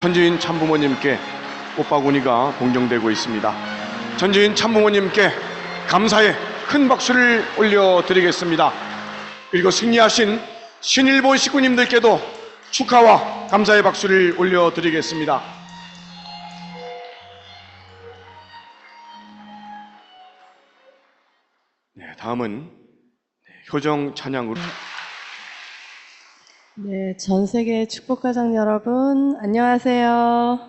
전주인 참부모님께 꽃바구니가 공정되고 있습니다. 전주인 참부모님께 감사의 큰 박수를 올려드리겠습니다. 그리고 승리하신 신일보 식구님들께도 축하와 감사의 박수를 올려드리겠습니다. 다음은 효정 찬양으로. 네, 전 세계 축복가정 여러분, 안녕하세요.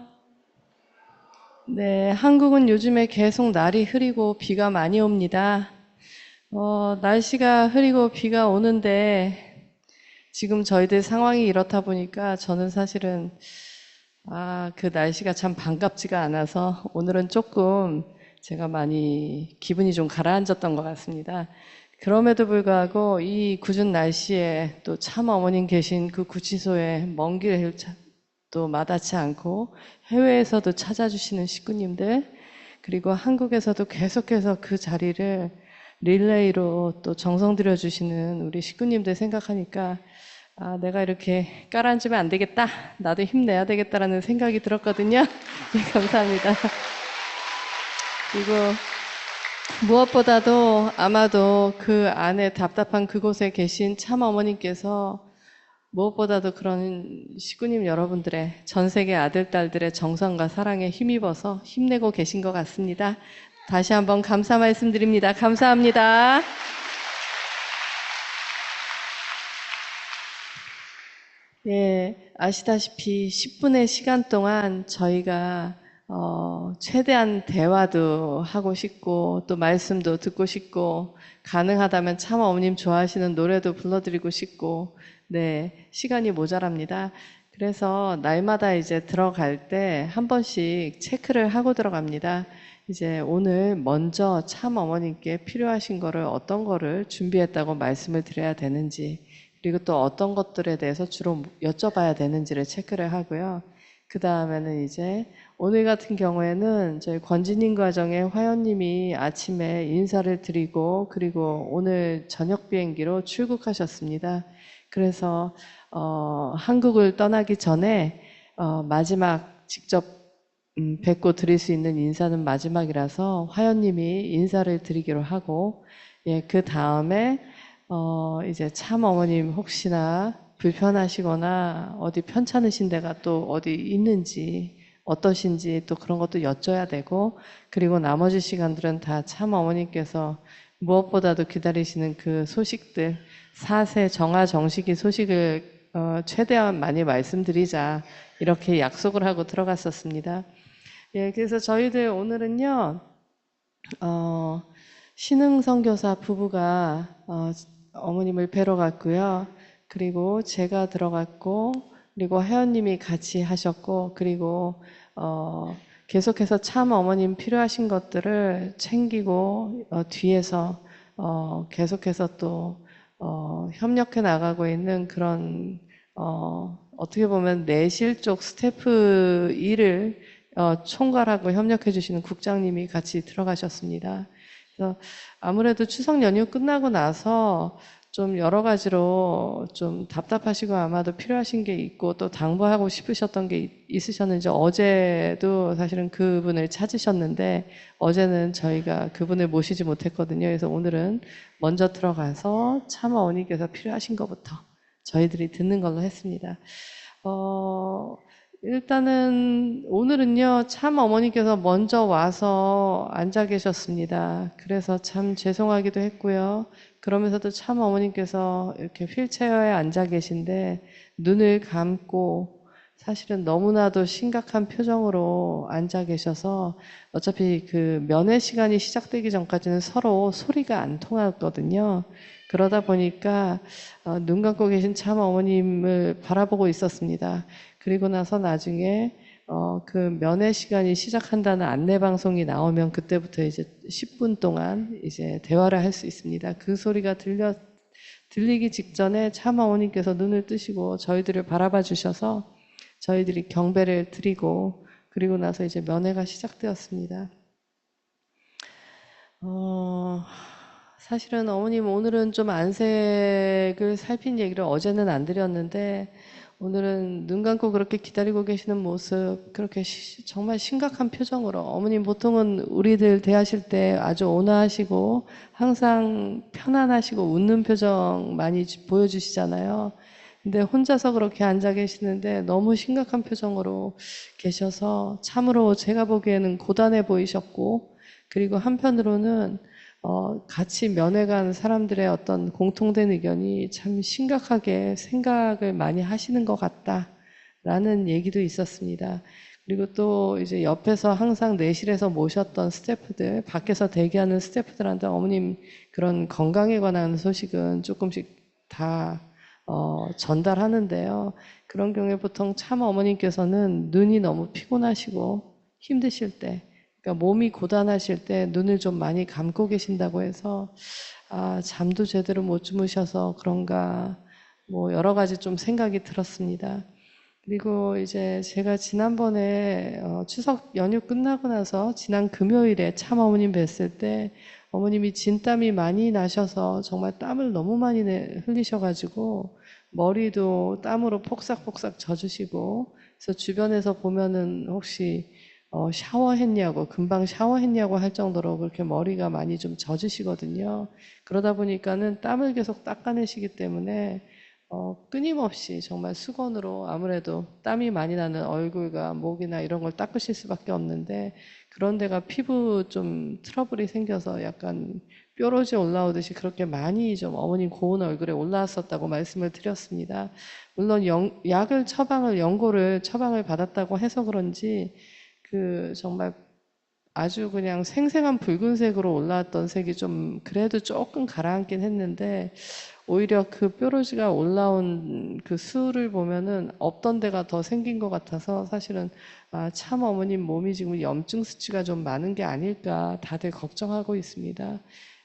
네, 한국은 요즘에 계속 날이 흐리고 비가 많이 옵니다. 날씨가 흐리고 비가 오는데 지금 저희들 상황이 이렇다 보니까 저는 사실은 그 날씨가 참 반갑지가 않아서 오늘은 조금 제가 많이 기분이 좀 가라앉았던 것 같습니다. 그럼에도 불구하고 이 궂은 날씨에 또 참 어머님 계신 그 구치소에 먼 길 또 마다치 않고 해외에서도 찾아주시는 식구님들, 그리고 한국에서도 계속해서 그 자리를 릴레이로 또 정성 들여주시는 우리 식구님들 생각하니까 내가 이렇게 깔아앉으면 안 되겠다, 나도 힘내야 되겠다라는 생각이 들었거든요. 네, 감사합니다. 그리고 무엇보다도 아마도 그 안에 답답한 그곳에 계신 참 어머님께서 무엇보다도 그런 식구님 여러분들의, 전 세계 아들, 딸들의 정성과 사랑에 힘입어서 힘내고 계신 것 같습니다. 다시 한번 감사 말씀드립니다. 감사합니다. 예, 아시다시피 10분의 시간 동안 저희가 최대한 대화도 하고 싶고 또 말씀도 듣고 싶고 가능하다면 참 어머님 좋아하시는 노래도 불러드리고 싶고, 네, 시간이 모자랍니다. 그래서 날마다 이제 들어갈 때 한 번씩 체크를 하고 들어갑니다. 이제 오늘 먼저 참 어머님께 필요하신 거를 어떤 거를 준비했다고 말씀을 드려야 되는지, 그리고 또 어떤 것들에 대해서 주로 여쭤봐야 되는지를 체크를 하고요. 그 다음에는 이제 오늘 같은 경우에는 저희 권진님 가정의 화연님이 아침에 인사를 드리고 그리고 오늘 저녁 비행기로 출국하셨습니다. 그래서 한국을 떠나기 전에 마지막 직접 뵙고 드릴 수 있는 인사는 마지막이라서 화연님이 인사를 드리기로 하고, 예, 그 다음에 이제 참 어머님 혹시나 불편하시거나 어디 편찮으신 데가 또 어디 있는지 어떠신지 또 그런 것도 여쭤야 되고, 그리고 나머지 시간들은 다 참 어머님께서 무엇보다도 기다리시는 그 소식들, 사세 정화 정식이 소식을 최대한 많이 말씀드리자 이렇게 약속을 하고 들어갔었습니다. 예, 그래서 저희들 오늘은요 신흥 선교사 부부가 어머님을 뵈러 갔고요. 그리고 제가 들어갔고, 그리고 혜연님이 같이 하셨고, 그리고 계속해서 참 어머님 필요하신 것들을 챙기고 뒤에서 계속해서 또 협력해 나가고 있는 그런 어떻게 보면 내실 쪽 스태프 일을 총괄하고 협력해 주시는 국장님이 같이 들어가셨습니다. 그래서 아무래도 추석 연휴 끝나고 나서 좀 여러 가지로 좀 답답하시고 아마도 필요하신 게 있고 또 당부하고 싶으셨던 게 있으셨는지, 어제도 사실은 그분을 찾으셨는데 어제는 저희가 그분을 모시지 못했거든요. 그래서 오늘은 먼저 들어가서 참 어머니께서 필요하신 것부터 저희들이 듣는 걸로 했습니다. 일단은 오늘은요 참 어머니께서 먼저 와서 앉아 계셨습니다. 그래서 참 죄송하기도 했고요. 그러면서도 참 어머니께서 이렇게 휠체어에 앉아 계신데 눈을 감고 사실은 너무나도 심각한 표정으로 앉아 계셔서 어차피 그 면회 시간이 시작되기 전까지는 서로 소리가 안 통하거든요. 그러다 보니까 눈 감고 계신 참 어머님을 바라보고 있었습니다. 그리고 나서 나중에 그 면회 시간이 시작한다는 안내 방송이 나오면 그때부터 이제 10분 동안 이제 대화를 할 수 있습니다. 그 소리가 들리기 직전에 참 어머님께서 눈을 뜨시고 저희들을 바라봐 주셔서 저희들이 경배를 드리고 그리고 나서 이제 면회가 시작되었습니다. 사실은 어머님 오늘은 좀 안색을 살핀 얘기를 어제는 안 드렸는데 오늘은 눈 감고 그렇게 기다리고 계시는 모습, 그렇게 정말 심각한 표정으로, 어머님 보통은 우리들 대하실 때 아주 온화하시고 항상 편안하시고 웃는 표정 많이 보여주시잖아요. 근데 혼자서 그렇게 앉아 계시는데 너무 심각한 표정으로 계셔서 참으로 제가 보기에는 고단해 보이셨고, 그리고 한편으로는 같이 면회 간 사람들의 어떤 공통된 의견이 참 심각하게 생각을 많이 하시는 것 같다라는 얘기도 있었습니다. 그리고 또 이제 옆에서 항상 내실에서 모셨던 스태프들, 밖에서 대기하는 스태프들한테 어머님 그런 건강에 관한 소식은 조금씩 다 전달하는데요. 그런 경우에 보통 참 어머님께서는 눈이 너무 피곤하시고 힘드실 때, 그러니까 몸이 고단하실 때 눈을 좀 많이 감고 계신다고 해서 잠도 제대로 못 주무셔서 그런가 뭐 여러 가지 좀 생각이 들었습니다. 그리고 이제 제가 지난번에 추석 연휴 끝나고 나서 지난 금요일에 참 어머님 뵀을 때 어머님이 진땀이 많이 나셔서 정말 땀을 너무 많이 흘리셔가지고 머리도 땀으로 폭삭폭삭 젖으시고, 그래서 주변에서 보면은 혹시 샤워했냐고, 금방 샤워했냐고 할 정도로 그렇게 머리가 많이 좀 젖으시거든요. 그러다 보니까는 땀을 계속 닦아내시기 때문에 끊임없이 정말 수건으로 아무래도 땀이 많이 나는 얼굴과 목이나 이런 걸 닦으실 수밖에 없는데, 그런 데가 피부 좀 트러블이 생겨서 약간 뾰루지 올라오듯이 그렇게 많이 좀 어머님 고운 얼굴에 올라왔었다고 말씀을 드렸습니다. 물론 약을 연고를 처방을 받았다고 해서 그런지 정말 아주 그냥 생생한 붉은색으로 올라왔던 색이 좀 그래도 조금 가라앉긴 했는데, 오히려 그 뾰루지가 올라온 그 수를 보면은 없던 데가 더 생긴 것 같아서 사실은 참 어머님 몸이 지금 염증 수치가 좀 많은 게 아닐까 다들 걱정하고 있습니다.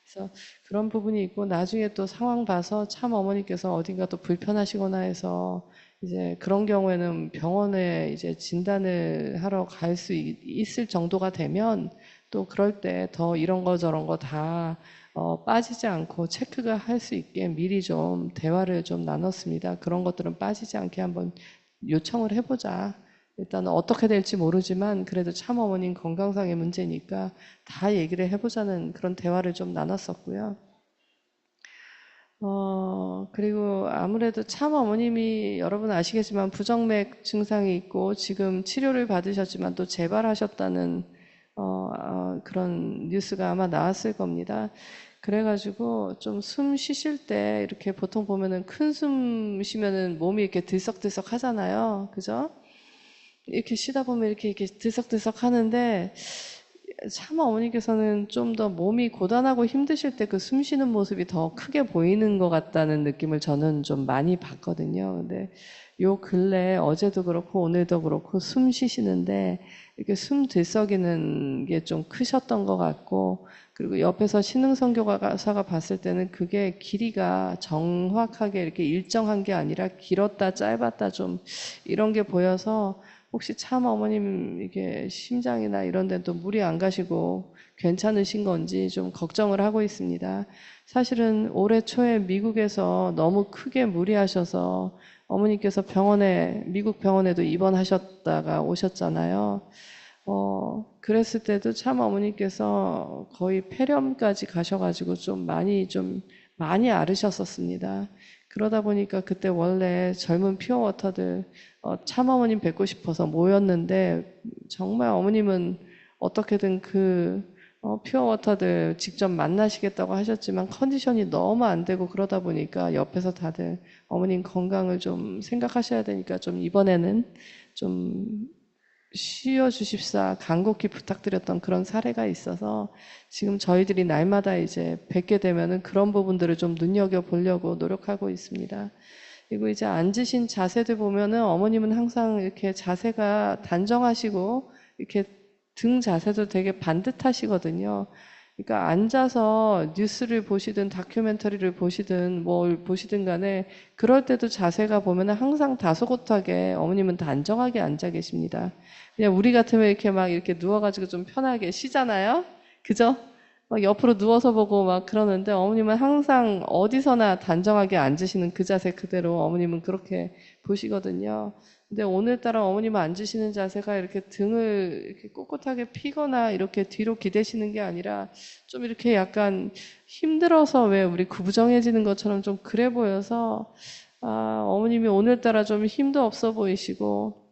그래서 그런 부분이 있고, 나중에 또 상황 봐서 참 어머니께서 어딘가 또 불편하시거나 해서 이제 그런 경우에는 병원에 이제 진단을 하러 갈 수 있을 정도가 되면 또 그럴 때 더 이런 거 저런 거 다 빠지지 않고 체크가 할 수 있게 미리 좀 대화를 좀 나눴습니다. 그런 것들은 빠지지 않게 한번 요청을 해보자. 일단 어떻게 될지 모르지만 그래도 참 어머님 건강상의 문제니까 다 얘기를 해보자는 그런 대화를 좀 나눴었고요. 그리고 아무래도 참 어머님이 여러분 아시겠지만 부정맥 증상이 있고 지금 치료를 받으셨지만 또 재발하셨다는 그런 뉴스가 아마 나왔을 겁니다. 그래가지고 좀 숨 쉬실 때 이렇게 보통 보면은 큰 숨 쉬면은 몸이 이렇게 들썩들썩 하잖아요. 그죠? 이렇게 쉬다 보면 이렇게 들썩들썩 하는데, 참 어머니께서는 좀 더 몸이 고단하고 힘드실 때 그 숨 쉬는 모습이 더 크게 보이는 것 같다는 느낌을 저는 좀 많이 받거든요. 근데 요 근래 어제도 그렇고 오늘도 그렇고 숨 쉬시는데 이렇게 숨 들썩이는 게 좀 크셨던 것 같고, 그리고 옆에서 신흥선교사가 봤을 때는 그게 길이가 정확하게 이렇게 일정한 게 아니라 길었다 짧았다 좀 이런 게 보여서 혹시 참 어머님 이게 심장이나 이런 데도 무리 안 가시고 괜찮으신 건지 좀 걱정을 하고 있습니다. 사실은 올해 초에 미국에서 너무 크게 무리하셔서 어머니께서 미국 병원에도 입원하셨다가 오셨잖아요. 그랬을 때도 참 어머니께서 거의 폐렴까지 가셔가지고 좀 많이 앓으셨었습니다. 그러다 보니까 그때 원래 젊은 퓨어워터들 참 어머님 뵙고 싶어서 모였는데, 정말 어머님은 어떻게든 퓨어워터들 직접 만나시겠다고 하셨지만 컨디션이 너무 안 되고 그러다 보니까 옆에서 다들 어머님 건강을 좀 생각하셔야 되니까 좀 이번에는 좀 쉬어주십사 간곡히 부탁드렸던 그런 사례가 있어서 지금 저희들이 날마다 이제 뵙게 되면은 그런 부분들을 좀 눈여겨보려고 노력하고 있습니다. 그리고 이제 앉으신 자세들 보면은 어머님은 항상 이렇게 자세가 단정하시고 이렇게 등 자세도 되게 반듯하시거든요. 그러니까 앉아서 뉴스를 보시든 다큐멘터리를 보시든 뭘 보시든 간에 그럴 때도 자세가 보면은 항상 다소곳하게 어머님은 단정하게 앉아 계십니다. 그냥 우리 같으면 이렇게 막 이렇게 누워가지고 좀 편하게 쉬잖아요. 그죠? 막 옆으로 누워서 보고 막 그러는데 어머님은 항상 어디서나 단정하게 앉으시는 그 자세 그대로 어머님은 그렇게 보시거든요. 근데 오늘따라 어머님은 앉으시는 자세가 이렇게 등을 이렇게 꼿꼿하게 펴거나 이렇게 뒤로 기대시는 게 아니라 좀 이렇게 약간 힘들어서 왜 우리 구부정해지는 것처럼 좀 그래 보여서 어머님이 오늘따라 좀 힘도 없어 보이시고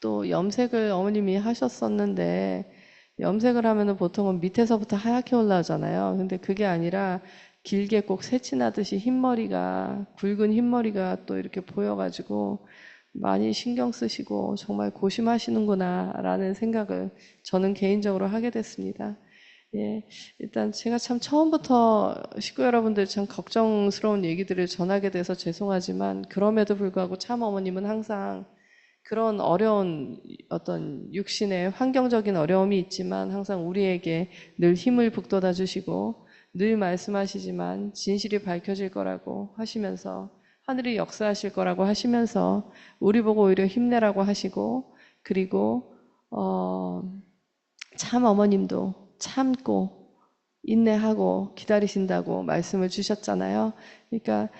또 염색을 어머님이 하셨었는데 염색을 하면은 보통은 밑에서부터 하얗게 올라오잖아요. 근데 그게 아니라 길게 꼭 새치나듯이 흰머리가, 굵은 흰머리가 또 이렇게 보여가지고 많이 신경 쓰시고 정말 고심하시는구나라는 생각을 저는 개인적으로 하게 됐습니다. 예, 일단 제가 참 처음부터 식구 여러분들 참 걱정스러운 얘기들을 전하게 돼서 죄송하지만 그럼에도 불구하고 참 어머님은 항상 그런 어려운 어떤 육신의 환경적인 어려움이 있지만 항상 우리에게 늘 힘을 북돋아 주시고 늘 말씀하시지만 진실이 밝혀질 거라고 하시면서 하늘이 역사하실 거라고 하시면서 우리 보고 오히려 힘내라고 하시고 그리고 참 어머님도 참고 인내하고 기다리신다고 말씀을 주셨잖아요. 그러니까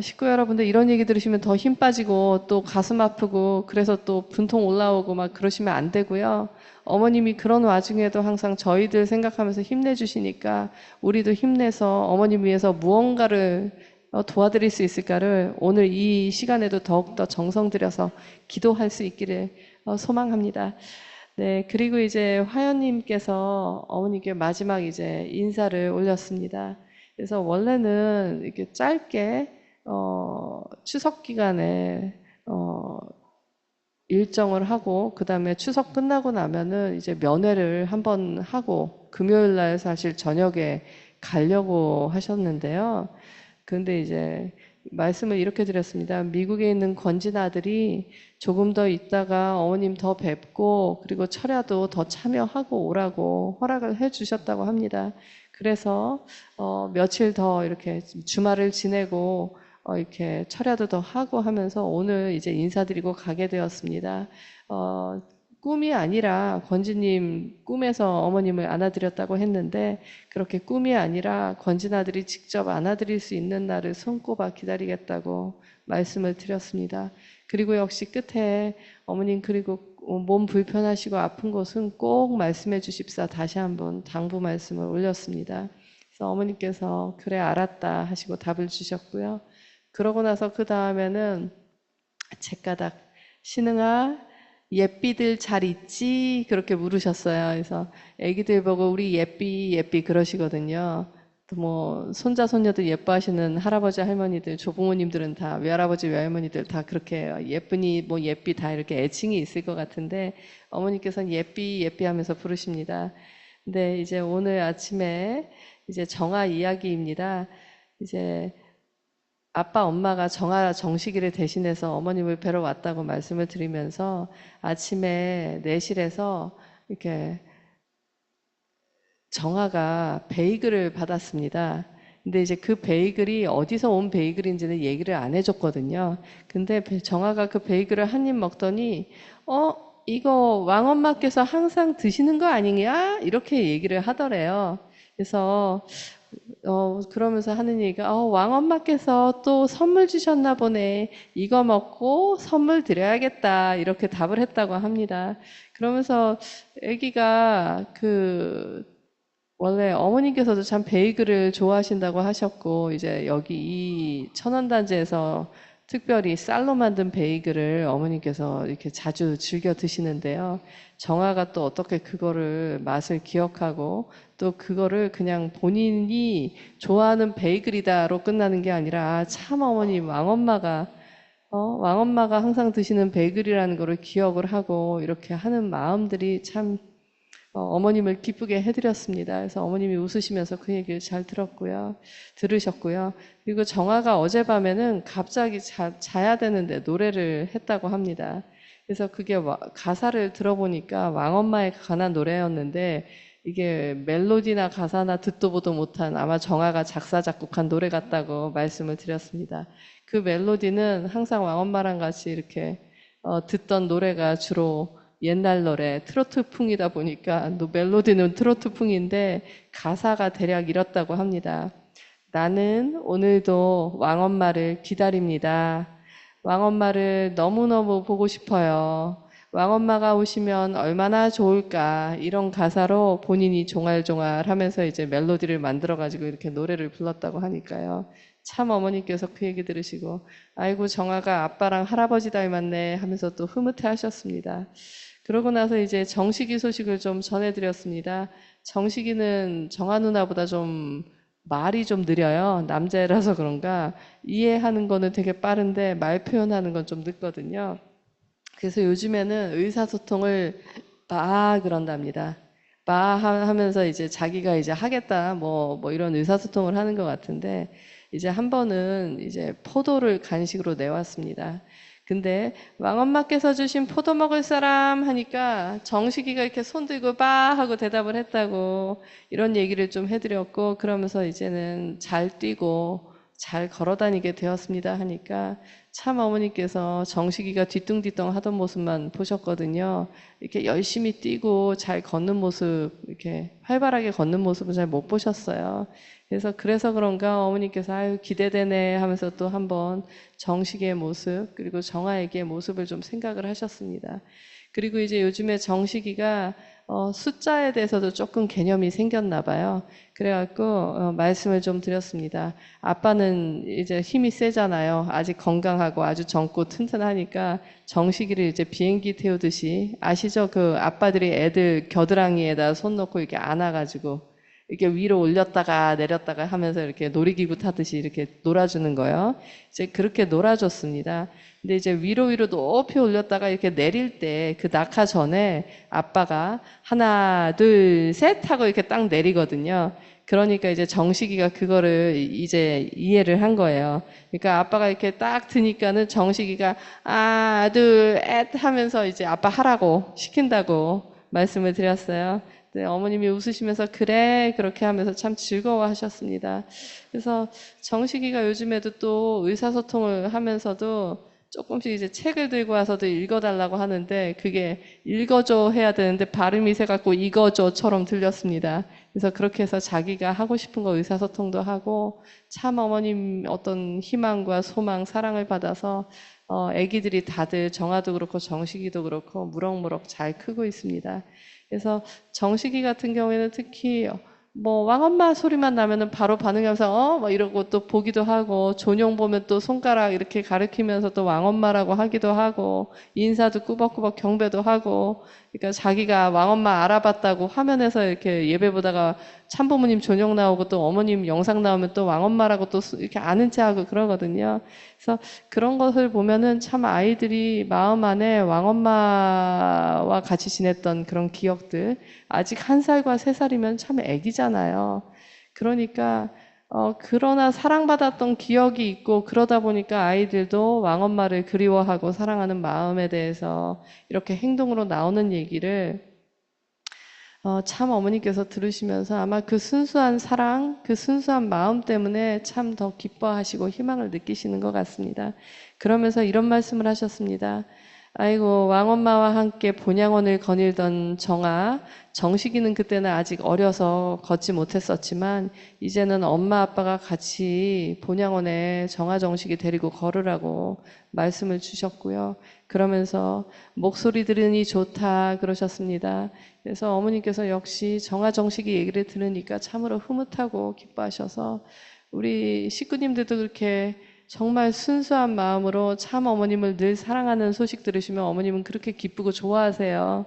식구 여러분들 이런 얘기 들으시면 더 힘 빠지고 또 가슴 아프고 그래서 또 분통 올라오고 막 그러시면 안 되고요. 어머님이 그런 와중에도 항상 저희들 생각하면서 힘내주시니까 우리도 힘내서 어머님 위해서 무언가를 도와드릴 수 있을까를 오늘 이 시간에도 더욱더 정성 들여서 기도할 수 있기를 소망합니다. 네, 그리고 이제 화연님께서 어머니께 마지막 이제 인사를 올렸습니다. 그래서 원래는 이렇게 짧게 추석 기간에 일정을 하고 그다음에 추석 끝나고 나면은 이제 면회를 한번 하고 금요일 날 사실 저녁에 가려고 하셨는데요. 근데 이제 말씀을 이렇게 드렸습니다. 미국에 있는 권진 아들이 조금 더 있다가 어머님 더 뵙고 그리고 철야도 더 참여하고 오라고 허락을 해 주셨다고 합니다. 그래서 며칠 더 이렇게 주말을 지내고 이렇게 철야도 더 하고 하면서 오늘 이제 인사드리고 가게 되었습니다. 꿈이 아니라 권지님 꿈에서 어머님을 안아드렸다고 했는데 그렇게 꿈이 아니라 권진 아들이 직접 안아드릴 수 있는 날을 손꼽아 기다리겠다고 말씀을 드렸습니다. 그리고 역시 끝에 어머님 그리고 몸 불편하시고 아픈 곳은 꼭 말씀해 주십사 다시 한번 당부 말씀을 올렸습니다. 그래서 어머님께서 그래 알았다 하시고 답을 주셨고요. 그러고 나서 그 다음에는 제까닥 신흥아 예삐들 잘 있지? 그렇게 물으셨어요. 그래서 애기들 보고 우리 예삐 그러시거든요. 또 뭐 손자 손녀들 예뻐하시는 할아버지 할머니들 조부모님들은 다 외할아버지 외할머니들 다 그렇게 예쁘니 뭐 예삐 다 이렇게 애칭이 있을 것 같은데 어머니께서는 예삐 하면서 부르십니다. 근데 이제 오늘 아침에 이제 정아 이야기입니다. 이제 아빠 엄마가 정식이를 대신해서 어머님을 뵈러 왔다고 말씀을 드리면서 아침에 내실에서 이렇게 정아가 베이글을 받았습니다. 근데 이제 그 베이글이 어디서 온 베이글인지는 얘기를 안 해줬거든요. 근데 정아가 그 베이글을 한 입 먹더니 이거 왕엄마께서 항상 드시는 거 아니냐? 이렇게 얘기를 하더래요. 그래서 그러면서 하는 얘기가 왕엄마께서 또 선물 주셨나 보네. 이거 먹고 선물 드려야겠다. 이렇게 답을 했다고 합니다. 그러면서 아기가 원래 어머님께서도 참 베이글을 좋아하신다고 하셨고 이제 여기 이 천원단지에서 특별히 쌀로 만든 베이글을 어머님께서 이렇게 자주 즐겨 드시는데요. 정아가 또 어떻게 그거를 맛을 기억하고 또 그거를 그냥 본인이 좋아하는 베이글이다로 끝나는 게 아니라 참 어머님 왕엄마가 항상 드시는 베이글이라는 거를 기억을 하고 이렇게 하는 마음들이 참 어머님을 기쁘게 해드렸습니다. 그래서 어머님이 웃으시면서 그 얘기를 잘 들으셨고요. 그리고 정아가 어젯밤에는 갑자기 자야 되는데 노래를 했다고 합니다. 그래서 그게 가사를 들어보니까 왕엄마에 관한 노래였는데 이게 멜로디나 가사나 듣도 보도 못한 아마 정아가 작사 작곡한 노래 같다고 말씀을 드렸습니다. 그 멜로디는 항상 왕엄마랑 같이 이렇게 듣던 노래가 주로 옛날 노래 트로트풍이다 보니까 또 멜로디는 트로트풍인데 가사가 대략 이렇다고 합니다. 나는 오늘도 왕엄마를 기다립니다. 왕엄마를 너무너무 보고 싶어요. 왕엄마가 오시면 얼마나 좋을까. 이런 가사로 본인이 종알종알 하면서 이제 멜로디를 만들어가지고 이렇게 노래를 불렀다고 하니까요. 참 어머니께서 그 얘기 들으시고, 아이고, 정아가 아빠랑 할아버지 닮았네 하면서 또 흐뭇해 하셨습니다. 그러고 나서 이제 정식이 소식을 좀 전해드렸습니다. 정식이는 정아 누나보다 좀 말이 좀 느려요. 남자애라서 그런가 이해하는 거는 되게 빠른데 말 표현하는 건 좀 늦거든요. 그래서 요즘에는 의사소통을 막 그런답니다. 막 하면서 이제 자기가 이제 하겠다 뭐 이런 의사소통을 하는 것 같은데 이제 한 번은 이제 포도를 간식으로 내왔습니다. 근데 왕엄마께서 주신 포도 먹을 사람 하니까 정식이가 이렇게 손 들고 빠 하고 대답을 했다고 이런 얘기를 좀 해드렸고 그러면서 이제는 잘 뛰고 잘 걸어다니게 되었습니다 하니까 참 어머니께서 정식이가 뒤뚱뒤뚱 하던 모습만 보셨거든요. 이렇게 열심히 뛰고 잘 걷는 모습, 이렇게 활발하게 걷는 모습을 잘 못 보셨어요. 그래서 그런가 어머니께서 아유 기대되네 하면서 또 한번 정식의 모습 그리고 정아에게의 모습을 좀 생각을 하셨습니다. 그리고 이제 요즘에 정식이가 숫자에 대해서도 조금 개념이 생겼나 봐요. 그래갖고 말씀을 좀 드렸습니다. 아빠는 이제 힘이 세잖아요. 아직 건강하고 아주 젊고 튼튼하니까 정식이를 이제 비행기 태우듯이 아시죠? 그 아빠들이 애들 겨드랑이에다 손 놓고 이렇게 안아가지고 이렇게 위로 올렸다가 내렸다가 하면서 이렇게 놀이기구 타듯이 이렇게 놀아주는 거예요. 이제 그렇게 놀아줬습니다. 근데 이제 위로 높이 올렸다가 이렇게 내릴 때 그 낙하 전에 아빠가 하나, 둘, 셋 하고 이렇게 딱 내리거든요. 그러니까 이제 정식이가 그거를 이제 이해를 한 거예요. 그러니까 아빠가 이렇게 딱 드니까는 정식이가 아, 둘, 엣 하면서 이제 아빠 하라고 시킨다고 말씀을 드렸어요. 네, 어머님이 웃으시면서 그래 그렇게 하면서 참 즐거워하셨습니다. 그래서 정식이가 요즘에도 또 의사소통을 하면서도 조금씩 이제 책을 들고 와서도 읽어달라고 하는데 그게 읽어줘 해야 되는데 발음이 새갖고 읽어줘처럼 들렸습니다. 그래서 그렇게 해서 자기가 하고 싶은 거 의사소통도 하고 참 어머님 어떤 희망과 소망, 사랑을 받아서 애기들이 다들 정아도 그렇고 정식이도 그렇고 무럭무럭 잘 크고 있습니다. 그래서 정식이 같은 경우에는 특히 뭐 왕엄마 소리만 나면은 바로 반응하면서 막 이러고 또 보기도 하고 존용 보면 또 손가락 이렇게 가리키면서 또 왕엄마라고 하기도 하고 인사도 꾸벅꾸벅 경배도 하고 그러니까 자기가 왕엄마 알아봤다고 화면에서 이렇게 예배 보다가 참부모님 존용 나오고 또 어머님 영상 나오면 또 왕엄마라고 또 이렇게 아는 체하고 그러거든요. 그래서 그런 것을 보면은 참 아이들이 마음 안에 왕엄마와 같이 지냈던 그런 기억들 아직 1살과 3살이면 참 애기잖아요. 그러니까 그러나 사랑받았던 기억이 있고 그러다 보니까 아이들도 왕엄마를 그리워하고 사랑하는 마음에 대해서 이렇게 행동으로 나오는 얘기를 참 어머니께서 들으시면서 아마 그 순수한 사랑, 그 순수한 마음 때문에 참 더 기뻐하시고 희망을 느끼시는 것 같습니다. 그러면서 이런 말씀을 하셨습니다. 아이고 왕엄마와 함께 본향원을 거닐던 정아, 정식이는 그때는 아직 어려서 걷지 못했었지만 이제는 엄마 아빠가 같이 본향원에 정아 정식이 데리고 걸으라고 말씀을 주셨고요. 그러면서 목소리 들으니 좋다 그러셨습니다. 그래서 어머니께서 역시 정아 정식이 얘기를 들으니까 참으로 흐뭇하고 기뻐하셔서 우리 식구님들도 그렇게 정말 순수한 마음으로 참 어머님을 늘 사랑하는 소식 들으시면 어머님은 그렇게 기쁘고 좋아하세요.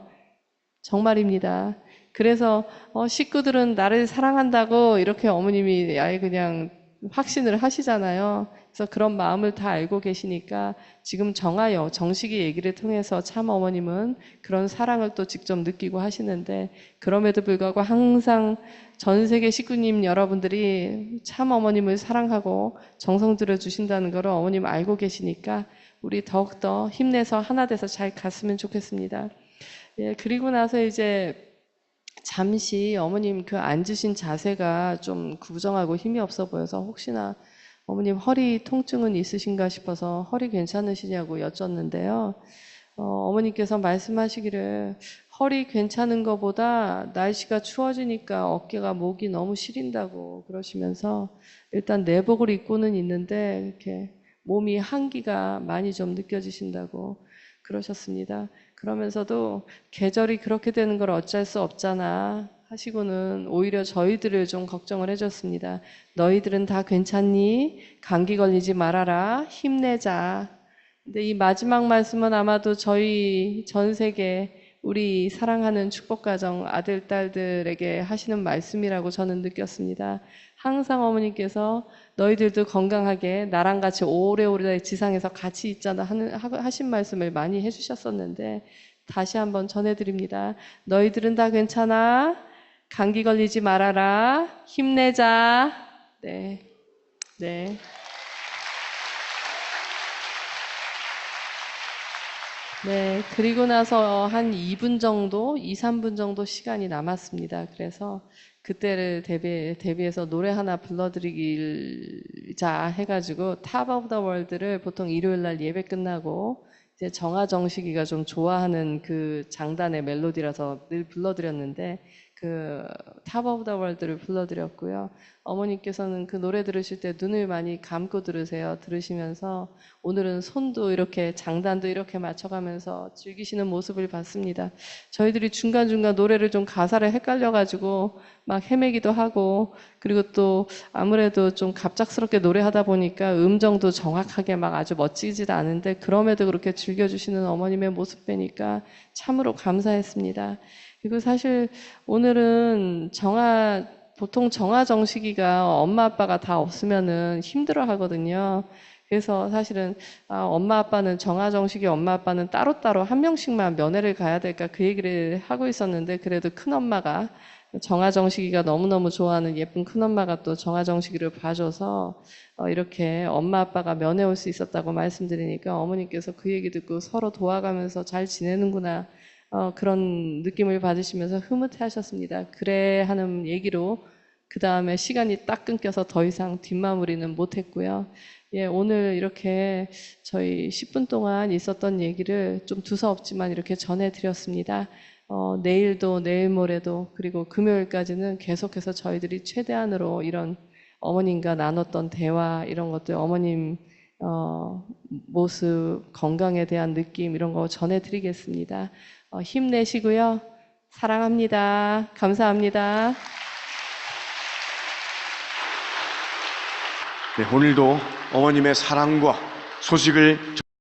정말입니다. 그래서 식구들은 나를 사랑한다고 이렇게 어머님이 아예 그냥 확신을 하시잖아요. 그래서 그런 마음을 다 알고 계시니까 지금 정식이 얘기를 통해서 참 어머님은 그런 사랑을 또 직접 느끼고 하시는데 그럼에도 불구하고 항상 전 세계 식구님 여러분들이 참 어머님을 사랑하고 정성 들여 주신다는 걸 어머님 알고 계시니까 우리 더욱더 힘내서 하나 돼서 잘 갔으면 좋겠습니다. 예, 그리고 나서 이제 잠시 어머님 그 앉으신 자세가 좀 구부정하고 힘이 없어 보여서 혹시나 어머님 허리 통증은 있으신가 싶어서 허리 괜찮으시냐고 여쭸는데요. 어머니께서 말씀하시기를 허리 괜찮은 것보다 날씨가 추워지니까 어깨가 목이 너무 시린다고 그러시면서 일단 내복을 입고는 있는데 이렇게 몸이 한기가 많이 좀 느껴지신다고 그러셨습니다. 그러면서도 계절이 그렇게 되는 걸 어쩔 수 없잖아 하시고는 오히려 저희들을 좀 걱정을 해줬습니다. 너희들은 다 괜찮니? 감기 걸리지 말아라. 힘내자. 근데 이 마지막 말씀은 아마도 저희 전 세계 우리 사랑하는 축복가정 아들, 딸들에게 하시는 말씀이라고 저는 느꼈습니다. 항상 어머니께서 너희들도 건강하게 나랑 같이 오래오래 지상에서 같이 있잖아 하신 말씀을 많이 해주셨었는데 다시 한번 전해드립니다. 너희들은 다 괜찮아. 감기 걸리지 말아라. 힘내자. 네. 네. 네, 그리고 나서 한 2분 정도, 2, 3분 정도 시간이 남았습니다. 그래서 그때를 대비해서 노래 하나 불러드리자 해가지고 탑 오브 더 월드를 보통 일요일 날 예배 끝나고 이제 정아정식이가 좀 좋아하는 그 장단의 멜로디라서 늘 불러드렸는데 그 탑 오브 더 월드를 불러드렸고요. 어머니께서는 그 노래 들으실 때 눈을 많이 감고 들으시면서 오늘은 손도 이렇게 장단도 이렇게 맞춰가면서 즐기시는 모습을 봤습니다. 저희들이 중간중간 노래를 좀 가사를 헷갈려가지고 막 헤매기도 하고 그리고 또 아무래도 좀 갑작스럽게 노래하다 보니까 음정도 정확하게 막 아주 멋지지도 않은데 그럼에도 그렇게 즐겨주시는 어머님의 모습 뵈니까 참으로 감사했습니다. 그리고 사실 오늘은 보통 정시기가 엄마 아빠가 다 없으면은 힘들어 하거든요. 그래서 사실은 엄마 아빠는 정시기 엄마 아빠는 따로따로 한 명씩만 면회를 가야 될까 그 얘기를 하고 있었는데 그래도 큰엄마가 정시기가 너무너무 좋아하는 예쁜 큰엄마가 또 정시기를 봐줘서 이렇게 엄마 아빠가 면회 올 수 있었다고 말씀드리니까 어머니께서 그 얘기 듣고 서로 도와가면서 잘 지내는구나 그런 느낌을 받으시면서 흐뭇해 하셨습니다. 그래 하는 얘기로 그 다음에 시간이 딱 끊겨서 더 이상 뒷마무리는 못했고요. 예, 오늘 이렇게 저희 10분 동안 있었던 얘기를 좀 두서없지만 이렇게 전해드렸습니다. 내일도 내일 모레도 그리고 금요일까지는 계속해서 저희들이 최대한으로 이런 어머님과 나눴던 대화 이런 것들 어머님 모습 건강에 대한 느낌 이런 거 전해드리겠습니다. 힘내시고요. 사랑합니다. 감사합니다. 네, 오늘도 어머님의 사랑과 소식을